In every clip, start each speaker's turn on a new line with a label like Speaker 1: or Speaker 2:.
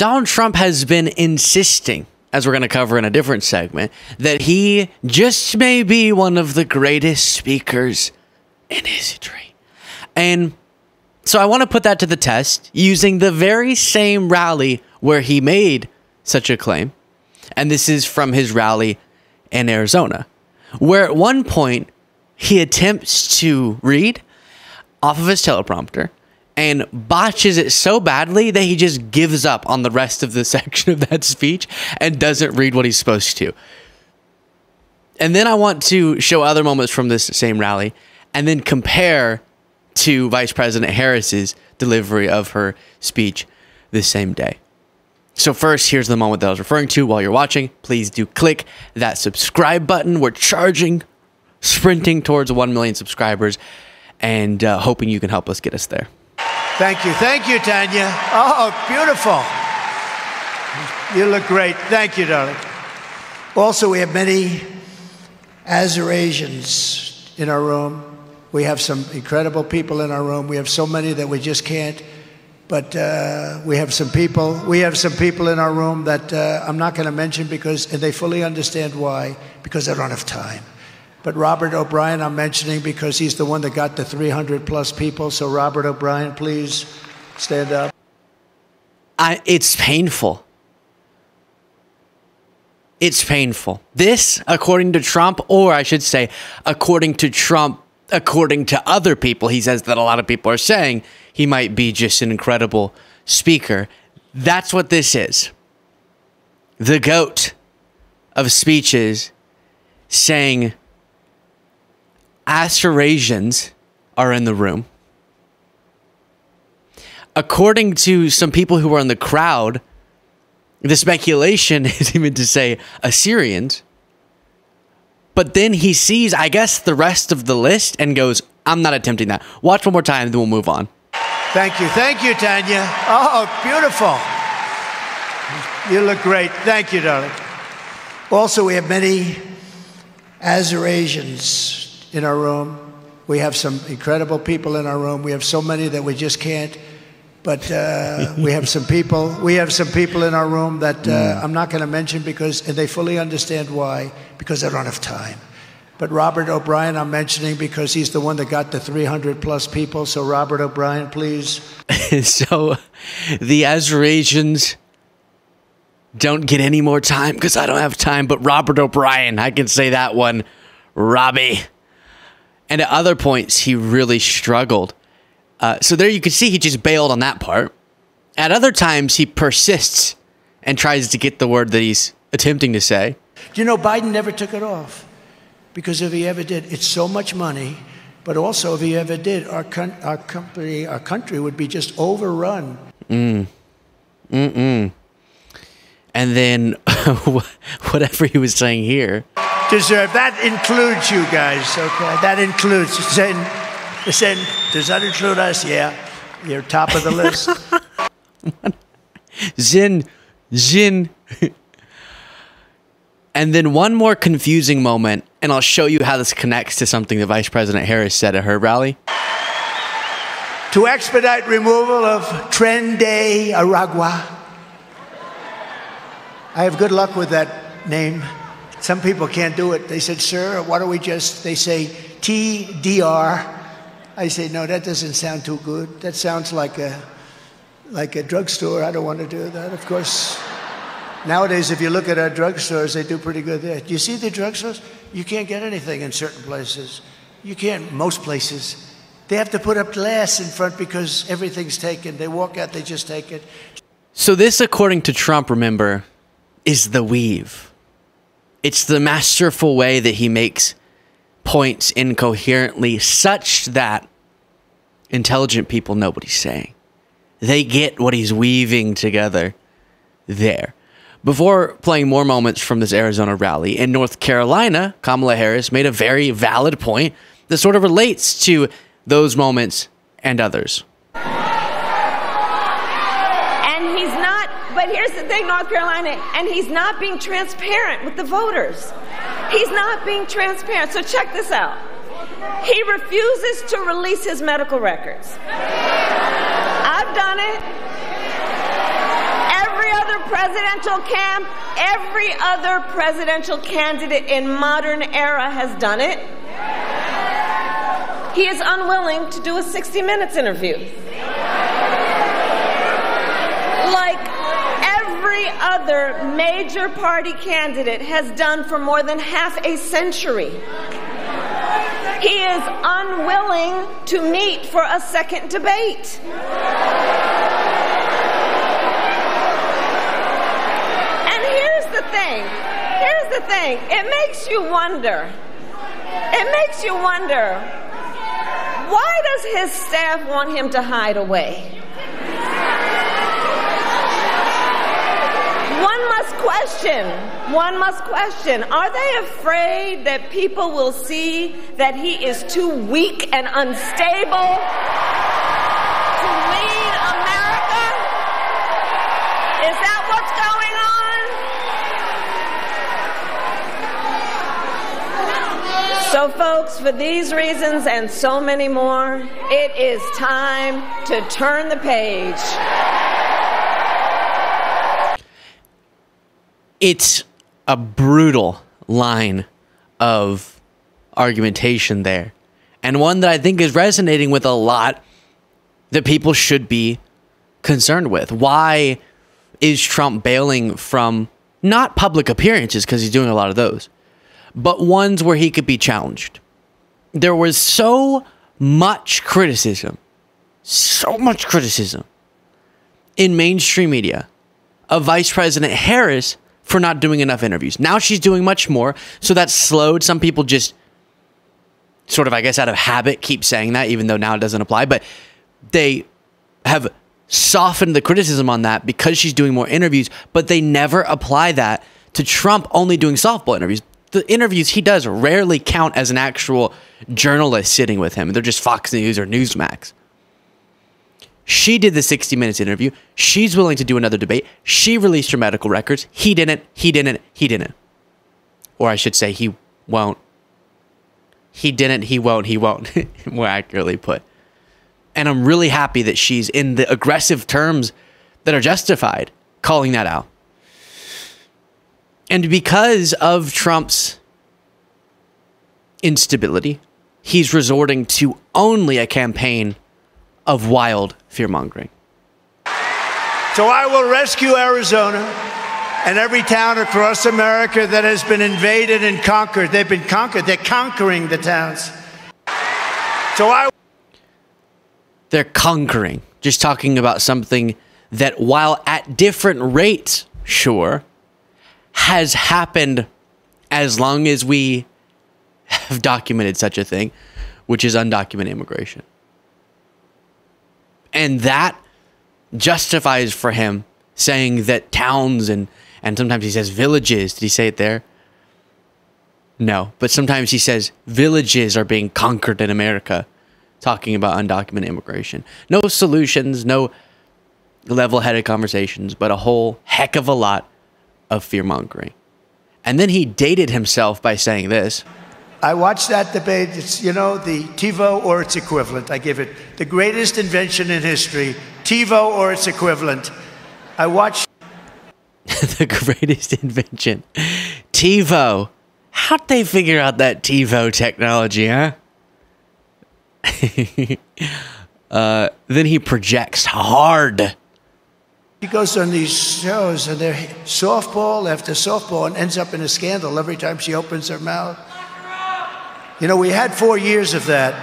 Speaker 1: Donald Trump has been insisting, as we're going to cover in a different segment, that he just may be one of the greatest speakers in history. And so I want to put that to the test using the very same rally where he made such a claim. And this is from his rally in Arizona, where at one point he attempts to read off of his teleprompter and botches it so badly that he just gives up on the rest of the section of that speech and doesn't read what he's supposed to. And then I want to show other moments from this same rally and then compare to Vice President Harris's delivery of her speech this same day. So first, here's the moment that I was referring to while you're watching. Please do click that subscribe button. We're sprinting towards 1 million subscribers, and hoping you can help us get us there.
Speaker 2: Thank you, Tanya. Oh, beautiful. You look great. Thank you, darling. Also, we have many Azerbaijans in our room. We have some incredible people in our room. We have so many that we just can't. But we have some people in our room that I'm not going to mention because, and they fully understand why, because I don't have time. But Robert O'Brien, I'm mentioning because he's the one that got the 300 plus people. So Robert O'Brien, please stand up.
Speaker 1: It's painful. It's painful. This, according to Trump, or I should say, according to Trump, according to other people, he says that a lot of people are saying he might be just an incredible speaker. That's what this is. The GOAT of speeches saying Azerbaijans are in the room. According to some people who were in the crowd, the speculation is even to say Assyrians. But then he sees, I guess, the rest of the list and goes, I'm not attempting that. Watch one more time, then we'll move on.
Speaker 2: Thank you, Tanya. Oh, beautiful. You look great. Thank you, darling. Also, we have many Azerbaijans in our room. We have some incredible people in our room. We have so many that we just can't. But we have some people in our room that I'm not going to mention because, and they fully understand why, because I don't have time. But Robert O'Brien, I'm mentioning because he's the one that got the 300 plus people. So Robert O'Brien, please.
Speaker 1: So the Azerbaijans don't get any more time because I don't have time. But Robert O'Brien, I can say that one, Robbie. And at other points, he really struggled. So there you can see he just bailed on that part. At other times, he persists and tries to get the word that he's attempting to say.
Speaker 2: Do you know Biden never took it off? Because if he ever did, it's so much money. But also, if he ever did, our country would be just overrun.
Speaker 1: And then whatever he was saying here.
Speaker 2: Deserve. That includes you guys, okay? That includes. Does that include us? Yeah. You're top of the list.
Speaker 1: Zin. And then one more confusing moment, and I'll show you how this connects to something that Vice President Harris said at her rally.
Speaker 2: To expedite removal of Tren de Aragua. I have good luck with that name. Some people can't do it. They said, sir, why don't we just, they say TDR. I say, no, that doesn't sound too good. That sounds like a drugstore. I don't want to do that, of course. Nowadays, if you look at our drugstores, they do pretty good there. Do you see the drugstores? You can't get anything in certain places. You can't, most places. They have to put up glass in front because everything's taken. They walk out, they just take it.
Speaker 1: So this, according to Trump, remember, is the weave. It's the masterful way that he makes points incoherently such that intelligent people know what he's saying. They get what he's weaving together there. Before playing more moments from this Arizona rally, in North Carolina, Kamala Harris made a very valid point that sort of relates to those moments and others.
Speaker 3: And he's not, but here's the thing, North Carolina, and he's not being transparent with the voters. He's not being transparent. So check this out. He refuses to release his medical records. I've done it. Every presidential camp, every other presidential candidate in modern era has done it. He is unwilling to do a 60 Minutes interview. Like every other major party candidate has done for more than half a century. He is unwilling to meet for a second debate. And here's the thing. It makes you wonder. Why does his staff want him to hide away? One must question, are they afraid that people will see that he is too weak and unstable to lead America? Is that what's going on? So folks, for these reasons and so many more, it is time to turn the page.
Speaker 1: It's a brutal line of argumentation there, and one that I think is resonating with a lot that people should be concerned with. Why is Trump bailing from not public appearances, because he's doing a lot of those, but ones where he could be challenged? There was so much criticism in mainstream media of Vice President Harris for not doing enough interviews. Now she's doing much more, so that's slowed. Some people just sort of, I guess, out of habit keep saying that, even though now it doesn't apply, but they have softened the criticism on that because she's doing more interviews, but they never apply that to Trump only doing softball interviews. The interviews he does rarely count as an actual journalist sitting with him. They're just Fox News or Newsmax. She did the 60 Minutes interview. She's willing to do another debate. She released her medical records. He didn't. Or I should say he won't. He didn't, he won't. More accurately put. And I'm really happy that she's in the aggressive terms that are justified calling that out. And because of Trump's instability, he's resorting to only a campaign of wild fear-mongering.
Speaker 2: So I will rescue Arizona and every town across America that has been invaded and conquered. They've been conquered. They're conquering the towns.
Speaker 1: They're conquering. Just talking about something that, while at different rates, sure, has happened as long as we have documented such a thing, which is undocumented immigration. And that justifies for him saying that towns and sometimes he says villages. Did he say it there? No, but sometimes he says villages are being conquered in America, talking about undocumented immigration. No solutions, no level-headed conversations, but a whole heck of a lot of fear-mongering. And then he dated himself by saying this.
Speaker 2: I watched that debate. It's, the TiVo or its equivalent. I give it the greatest invention in history, TiVo or its equivalent. I watched
Speaker 1: the greatest invention, TiVo. How'd they figure out that TiVo technology, huh? Then he projects hard.
Speaker 2: He goes on these shows and they're softball after softball and ends up in a scandal every time she opens her mouth. We had 4 years of that.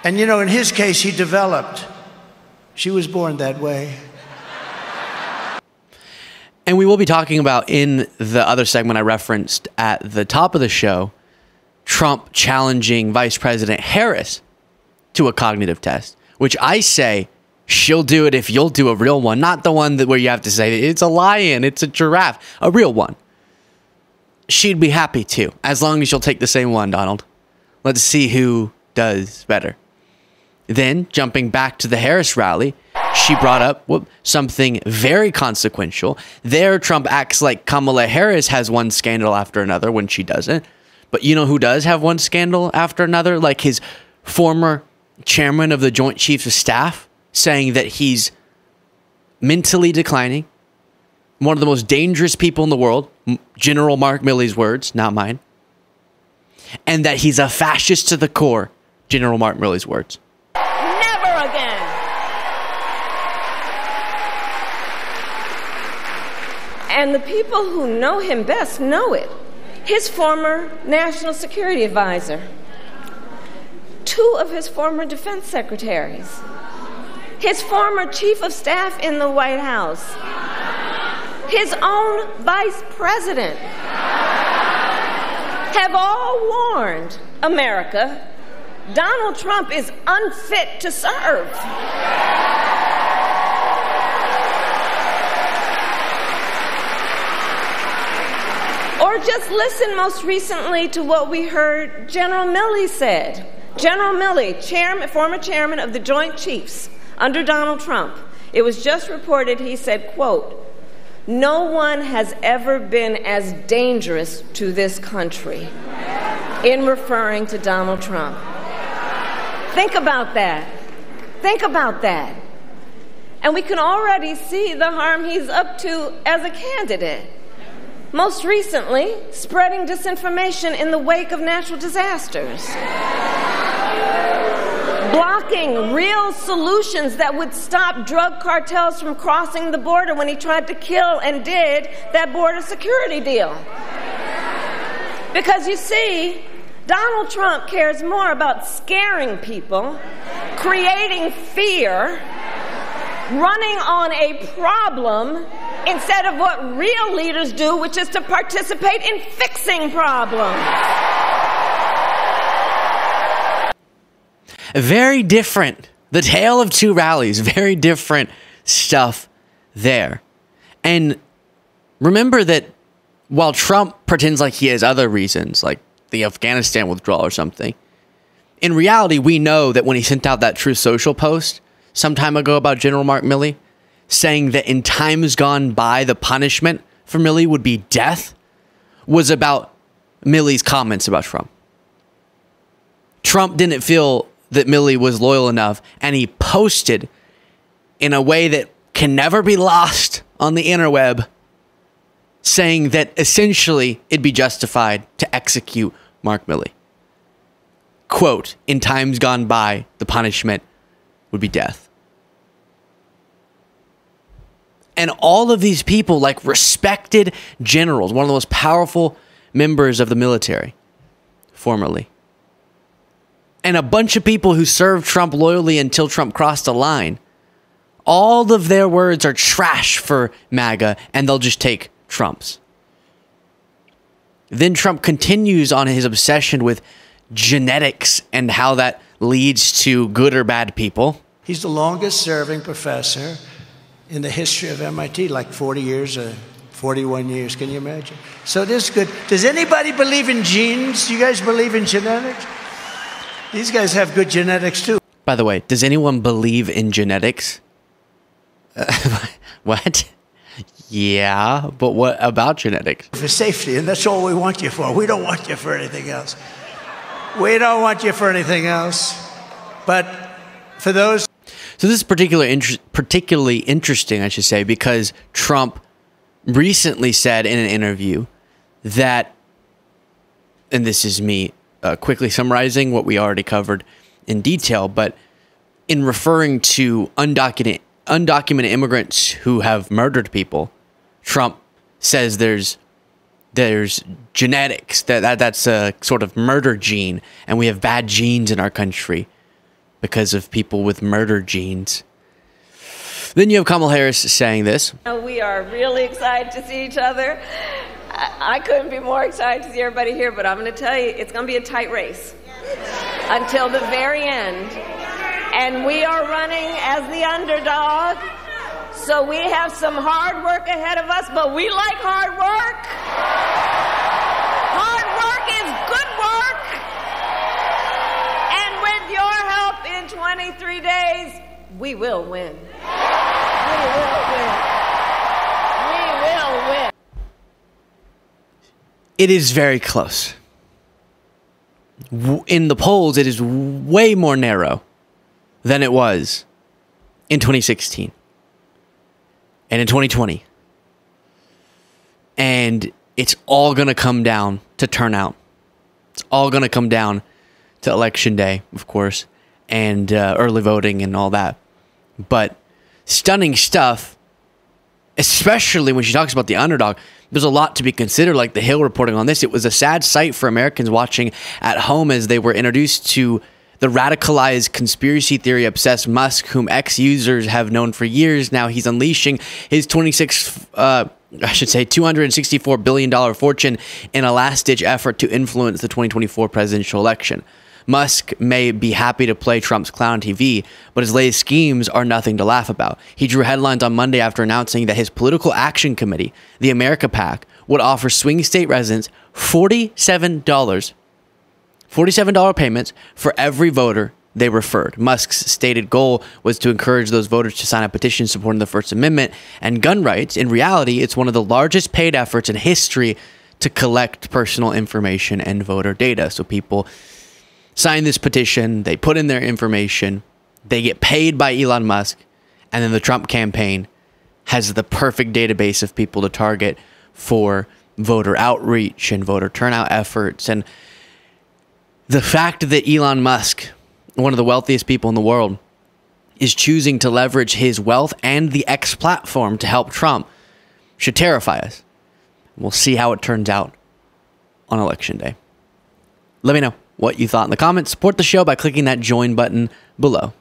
Speaker 2: And, in his case, he developed. She was born that way.
Speaker 1: And we will be talking about, in the other segment I referenced at the top of the show, Trump challenging Vice President Harris to a cognitive test, which I say she'll do it if you'll do a real one, not the one where you have to say it's a lion, it's a giraffe, a real one. She'd be happy to, as long as you'll take the same one, Donald. Let's see who does better. Then, jumping back to the Harris rally, she brought up something very consequential. There, Trump acts like Kamala Harris has one scandal after another when she doesn't. But you know who does have one scandal after another? Like his former chairman of the Joint Chiefs of Staff saying that he's mentally declining, one of the most dangerous people in the world, General Mark Milley's words, not mine, and that he's a fascist to the core, General Mark Milley's words.
Speaker 3: Never again. And the people who know him best know it. His former national security advisor, 2 of his former defense secretaries, his former chief of staff in the White House, his own vice president, have all warned America Donald Trump is unfit to serve. Or just listen most recently to what we heard General Milley said. General Milley, former chairman of the Joint Chiefs under Donald Trump, it was just reported he said, quote, "No one has ever been as dangerous to this country," in referring to Donald Trump. Think about that. Think about that. And we can already see the harm he's up to as a candidate. Most recently, spreading disinformation in the wake of natural disasters. Blocking real solutions that would stop drug cartels from crossing the border when he tried to kill and did that border security deal. Because you see, Donald Trump cares more about scaring people, creating fear, running on a problem, instead of what real leaders do, which is to participate in fixing problems.
Speaker 1: Very different. The tale of two rallies. Very different stuff there. And remember that while Trump pretends like he has other reasons, like the Afghanistan withdrawal or something, in reality, we know that when he sent out that Truth Social post some time ago about General Mark Milley, saying that in times gone by, the punishment for Milley would be death, was about Milley's comments about Trump. Trump didn't feel that Milley was loyal enough, and he posted in a way that can never be lost on the interweb, saying that essentially it'd be justified to execute Mark Milley. Quote, "In times gone by, the punishment would be death." And all of these people, like respected generals, one of the most powerful members of the military, formerly, and a bunch of people who served Trump loyally until Trump crossed a line, all of their words are trash for MAGA, and they'll just take Trump's. Then Trump continues on his obsession with genetics and how that leads to good or bad people.
Speaker 2: He's the longest serving professor in the history of MIT, like 40 years or 41 years. Can you imagine? So this is good. Does anybody believe in genes? Do you guys believe in genetics? These guys have good genetics too.
Speaker 1: By the way, does anyone believe in genetics? What? Yeah, but what about genetics?
Speaker 2: For safety, and that's all we want you for. We don't want you for anything else. We don't want you for anything else. But for those...
Speaker 1: So this is particularly interesting, I should say, because Trump recently said in an interview that, and this is me quickly summarizing what we already covered in detail, but in referring to undocumented immigrants who have murdered people, Trump says there's genetics, that's a sort of murder gene, and we have bad genes in our country because of people with murder genes. Then you have Kamala Harris saying this.
Speaker 3: We are really excited to see each other. I couldn't be more excited to see everybody here, but I'm going to tell you, it's going to be a tight race until the very end. And we are running as the underdog, so we have some hard work ahead of us, but we like hard work. Hard work is good work. And with your help in 23 days, we will win. We will win. We will win.
Speaker 1: It is very close. In the polls, it is way more narrow than it was in 2016. and in 2020. And it's all going to come down to turnout. It's all going to come down to election day, of course, and early voting and all that. But stunning stuff, especially when she talks about the underdog. There's a lot to be considered, like The Hill reporting on this. It was a sad sight for Americans watching at home as they were introduced to the radicalized, conspiracy theory obsessed Musk, whom ex-users have known for years. Now he's unleashing his $264 billion fortune in a last-ditch effort to influence the 2024 presidential election. Musk may be happy to play Trump's clown on TV, but his latest schemes are nothing to laugh about. He drew headlines on Monday after announcing that his political action committee, the America PAC, would offer swing state residents $47 payments for every voter they referred. Musk's stated goal was to encourage those voters to sign a petition supporting the First Amendment and gun rights. In reality, it's one of the largest paid efforts in history to collect personal information and voter data. So people sign this petition, they put in their information, they get paid by Elon Musk, and then the Trump campaign has the perfect database of people to target for voter outreach and voter turnout efforts. And the fact that Elon Musk, one of the wealthiest people in the world, is choosing to leverage his wealth and the X platform to help Trump should terrify us. We'll see how it turns out on election day. Let me know what you thought in the comments. Support the show by clicking that join button below.